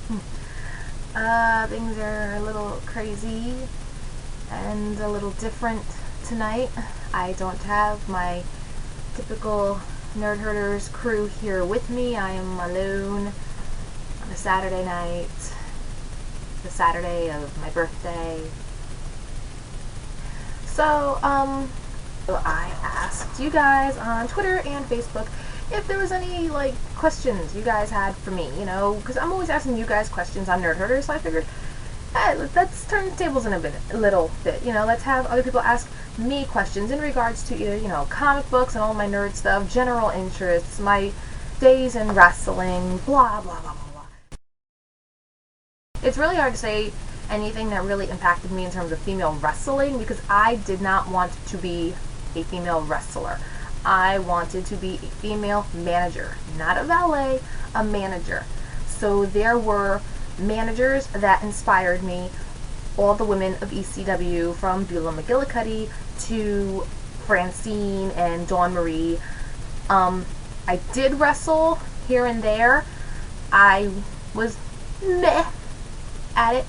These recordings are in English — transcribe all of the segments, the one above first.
Things are a little crazy and a little different tonight. I don't have my typical Nerd Herders crew here with me. I am alone on a Saturday night, the Saturday of my birthday. So, I asked you guys on Twitter and Facebook if there was any, like, questions you guys had for me, you know, because I'm always asking you guys questions on Nerd Herders, so I figured, hey, let's turn the tables in a little bit, you know, let's have other people ask me questions in regards to either, you know, comic books and all my nerd stuff, general interests, my days in wrestling, blah, blah, blah, blah, blah. It's really hard to say anything that really impacted me in terms of female wrestling because I did not want to be a female wrestler. I wanted to be a female manager, not a valet, a manager. So there were managers that inspired me, all the women of ECW, from Beulah McGillicuddy to Francine and Dawn Marie. I did wrestle here and there. I was meh at it.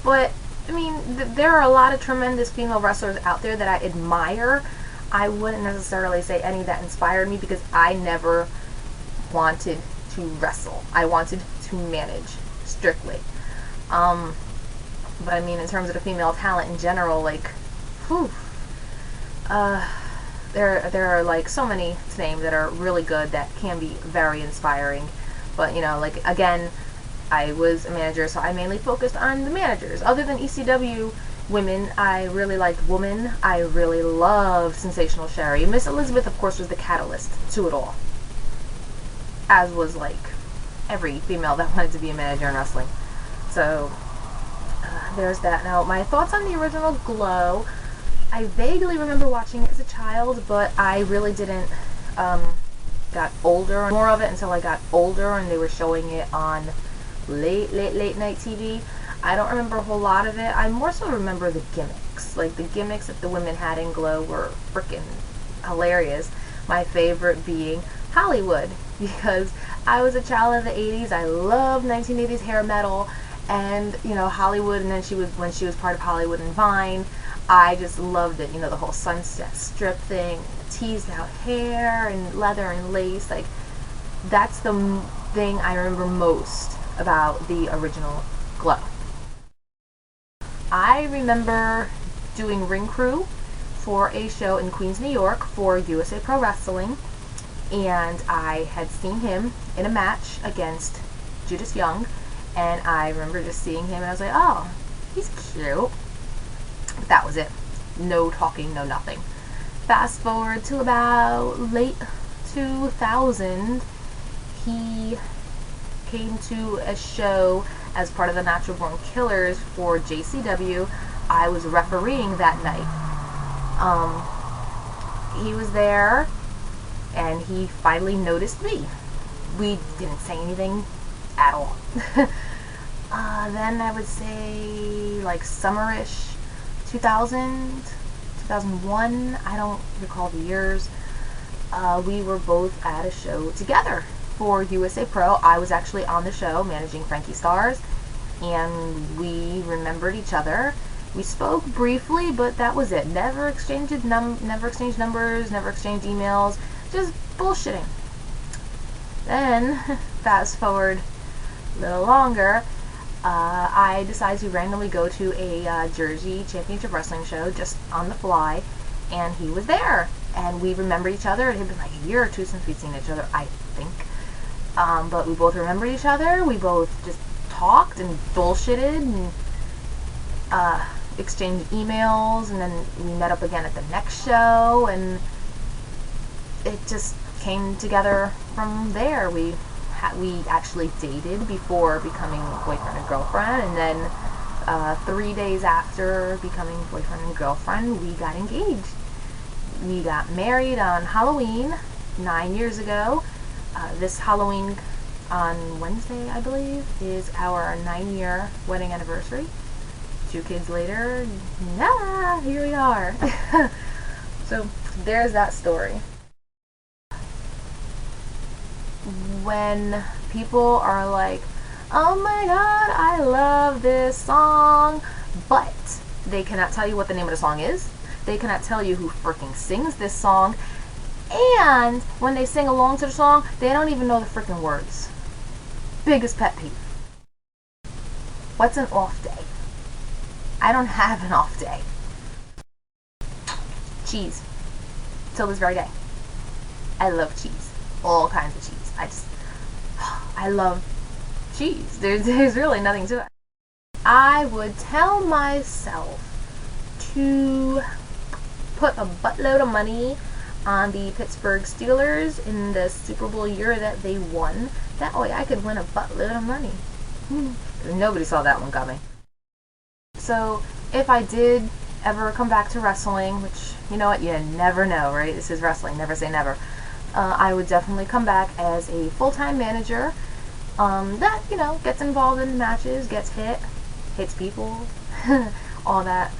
But, I mean, there are a lot of tremendous female wrestlers out there that I admire. I wouldn't necessarily say any that inspired me because I never wanted to wrestle. I wanted to manage, strictly. But I mean, in terms of the female talent in general, like, whew, there are like so many to name that are really good that can be very inspiring. But, you know, like, again, I was a manager, so I mainly focused on the managers. Other than ECW women, I really liked Woman. I really loved Sensational Sherry. Miss Elizabeth, of course, was the catalyst to it all. As was, like, every female that wanted to be a manager in wrestling. So, there's that. Now, my thoughts on the original Glow. I vaguely remember watching it as a child, but I really didn't got older more of it until I got older and they were showing it on late night TV. I don't remember a whole lot of it. I more so remember the gimmicks. Like, the gimmicks that the women had in Glow were freaking hilarious. My favorite being Hollywood, because I was a child of the 80s. I loved 1980s hair metal, and, you know, Hollywood, and then when she was part of Hollywood and Vine, I just loved it. You know, the whole Sunset Strip thing, teased out hair and leather and lace. Like, that's the thing I remember most about the original Glow. I remember doing ring crew for a show in Queens, New York for USA Pro Wrestling, and I had seen him in a match against Judas Young, and I remember just seeing him and I was like, oh, he's cute. But that was it. No talking, no nothing. Fast forward to about late 2000, he came to a show as part of the Natural Born Killers for JCW. I was refereeing that night. He was there, and he finally noticed me. We didn't say anything at all. Then I would say, like, summerish 2000, 2001, I don't recall the years. We were both at a show together for USA Pro. I was actually on the show managing Frankie Stars, and we remembered each other. We spoke briefly, but that was it. Never exchanged numbers, never exchanged emails, just bullshitting. Then, fast forward a little longer, I decided to randomly go to a Jersey Championship Wrestling show just on the fly, and he was there. And we remembered each other. It had been like a year or two since we'd seen each other, I think. But we both remembered each other. We both just talked and bullshitted and exchanged emails, and then we met up again at the next show, and it just came together from there. We actually dated before becoming boyfriend and girlfriend, and then 3 days after becoming boyfriend and girlfriend, we got engaged. We got married on Halloween 9 years ago. This Halloween on Wednesday, I believe, is our 9-year wedding anniversary. 2 kids later, here we are. So there's that story. When people are like, oh my god, I love this song. But they cannot tell you what the name of the song is. They cannot tell you who freaking sings this song. And when they sing along to the song, they don't even know the freaking words. Biggest pet peeve. What's an off day? I don't have an off day. Cheese. Till this very day. I love cheese. All kinds of cheese. I love cheese. There's really nothing to it. I would tell myself to put a buttload of money on the Pittsburgh Steelers in the Super Bowl year that they won. That way I could win a buttload of money. Nobody saw that one coming. So if I did ever come back to wrestling, which, you know what, you never know, right? This is wrestling, never say never. I would definitely come back as a full-time manager that, you know, gets involved in matches, gets hits people, all that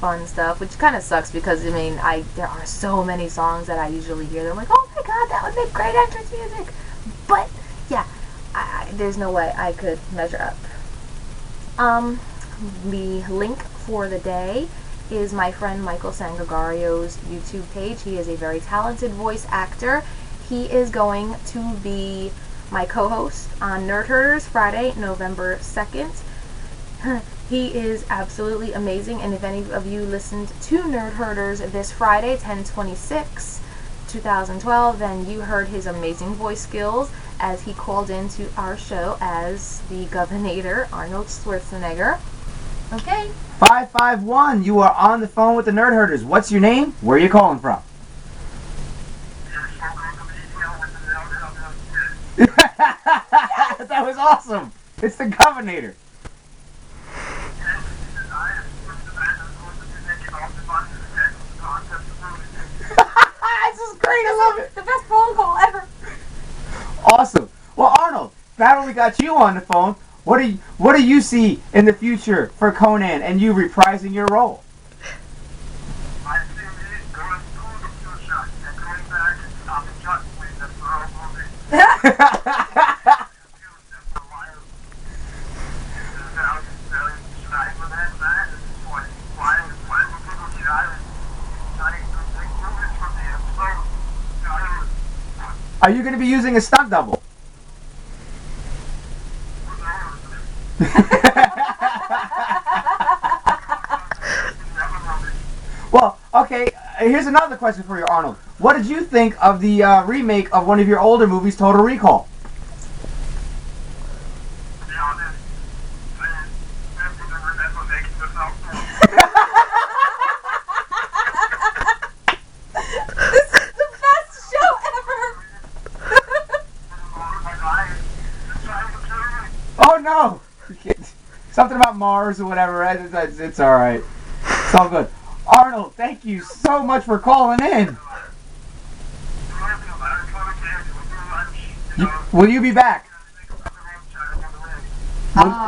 fun stuff, which kind of sucks because, I mean, there are so many songs that I usually hear that I'm like, oh my god, that would make great entrance music. But, yeah, there's no way I could measure up. The link for the day is my friend Michael Sangagario's YouTube page. He is a very talented voice actor. He is going to be my co-host on Nerd Herders Friday, November 2nd. He is absolutely amazing, and if any of you listened to Nerd Herders this Friday, 10/26/2012, then you heard his amazing voice skills as he called into our show as the Governor, Arnold Schwarzenegger. Okay. 551, you are on the phone with the Nerd Herders. What's your name? Where are you calling from? That was awesome. It's the Governor. This is great. I love it. The best phone call ever. Awesome. Well, Arnold, not only got you on the phone, what do you see in the future for Conan and you reprising your role? I see me going through the future and coming back and stopping Justice and the world movie. Are you going to be using a stunt double? Well, okay, here's another question for you, Arnold. What did you think of the remake of one of your older movies, Total Recall? Oh no! Something about Mars or whatever. It's alright. It's all good. Arnold, thank you so much for calling in. Will you be back?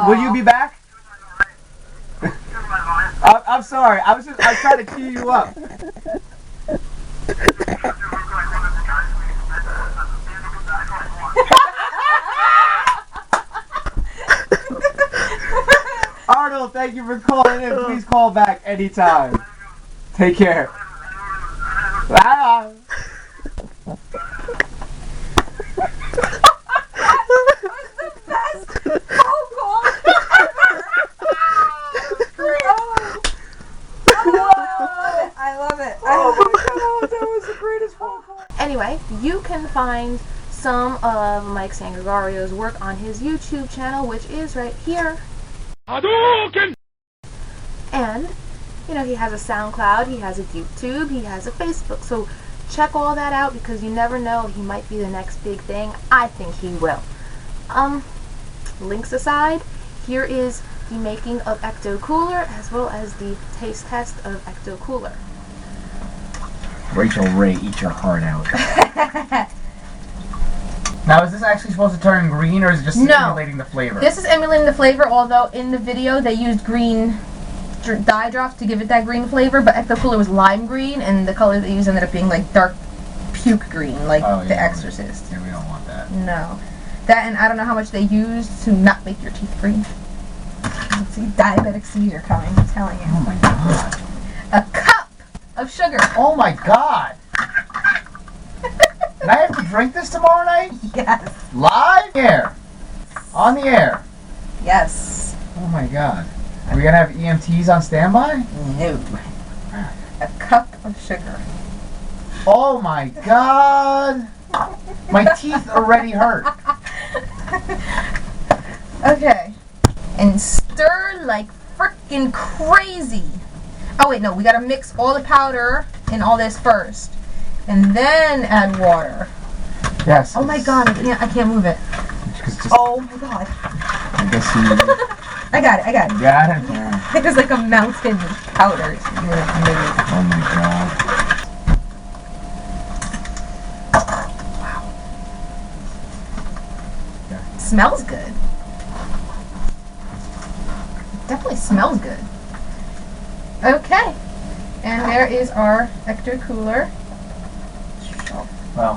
Will you be back? I'm sorry. I was trying to cue you up. Arnold, thank you for calling in. Please call back anytime. Take care. Ah. Anyway, you can find some of Mike Sangagario's work on his YouTube channel, which is right here. Hadouken! And, you know, he has a SoundCloud, he has a YouTube, he has a Facebook. So check all that out because you never know, he might be the next big thing. I think he will. Links aside, here is the making of Ecto-Cooler as well as the taste test of Ecto-Cooler. Rachel Ray, eat your heart out. Now, is this actually supposed to turn green, or is it just emulating the flavor? This is emulating the flavor, although in the video they used green dye drops to give it that green flavor, but Ecto-Cooler was lime green, and the color they used ended up being like dark puke green, like The Exorcist. Yeah, we don't want that. No. That, and I don't know how much they use to not make your teeth green. See, diabetic Caesar coming, I'm telling you. Oh my god. A cup of sugar. Oh my god. And I have to drink this tomorrow night? Yes. Live? Air. On the air. Yes. Oh my god. Are we gonna have EMTs on standby? No. A cup of sugar. Oh my god. My teeth already hurt. Okay. And stir like freaking crazy. Oh wait, no, we gotta mix all the powder in all this first. And then add water. Yes. Oh my god, I can't move it. Oh my god. I guess you I got it. got it? Yeah. It was like a mountain of powder. Oh my god. Smells good. Definitely smells good. Okay. And there is our Ecto-Cooler. Well,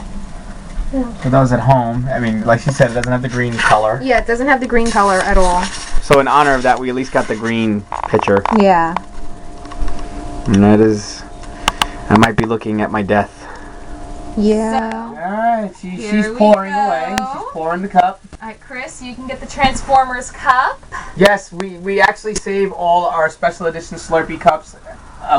for those at home, I mean, like she said, it doesn't have the green color. Yeah, it doesn't have the green color at all. So in honor of that, we at least got the green picture. Yeah. And that is, I might be looking at my death. Yeah. Alright, Here she's we pouring go. away. She's pouring the cup. Alright, Chris, you can get the Transformers cup. Yes, we actually save all our special edition Slurpee cups.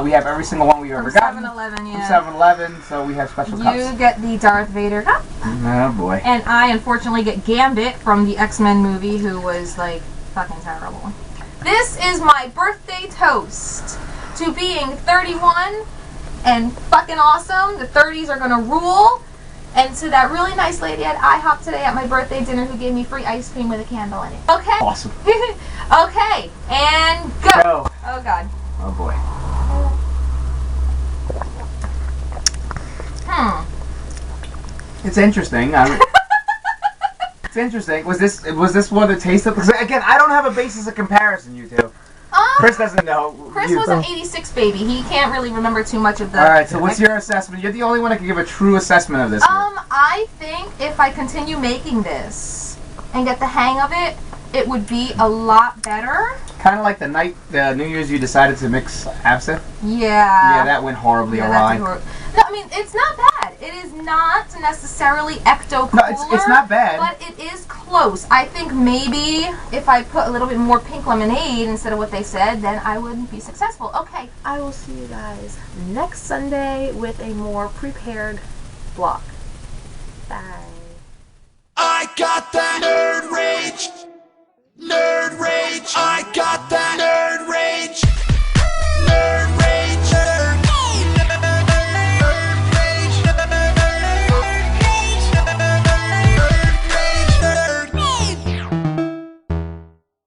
We have every single one we've ever gotten. 7-Eleven, yeah. From 7-Eleven, so we have special cups. You get the Darth Vader cup. Oh boy. And I unfortunately get Gambit from the X-Men movie, who was like fucking terrible. This is my birthday toast to being 31 and fucking awesome. The 30s are gonna rule. And to that really nice lady at IHOP today at my birthday dinner who gave me free ice cream with a candle in it. Okay? Awesome. Okay, and go. Go. Oh god. Oh boy. It's interesting. It's interesting. Was this what it tasted? Because again, I don't have a basis of comparison. You two. Chris doesn't know. Chris was an 86 baby. He can't really remember too much of the... Alright, so what's your assessment? You're the only one that can give a true assessment of this. I think if I continue making this and get the hang of it, it would be a lot better. Kind of like the New Year's you decided to mix absinthe. Yeah. Yeah, that went horribly Yeah, awry. No, I mean, it's not bad. It is not necessarily Ecto-Cooler. No, it's not bad. But it is close. I think maybe if I put a little bit more pink lemonade instead of what they said, then I would be successful. Okay. I will see you guys next Sunday with a more prepared vlog. Bye. I got that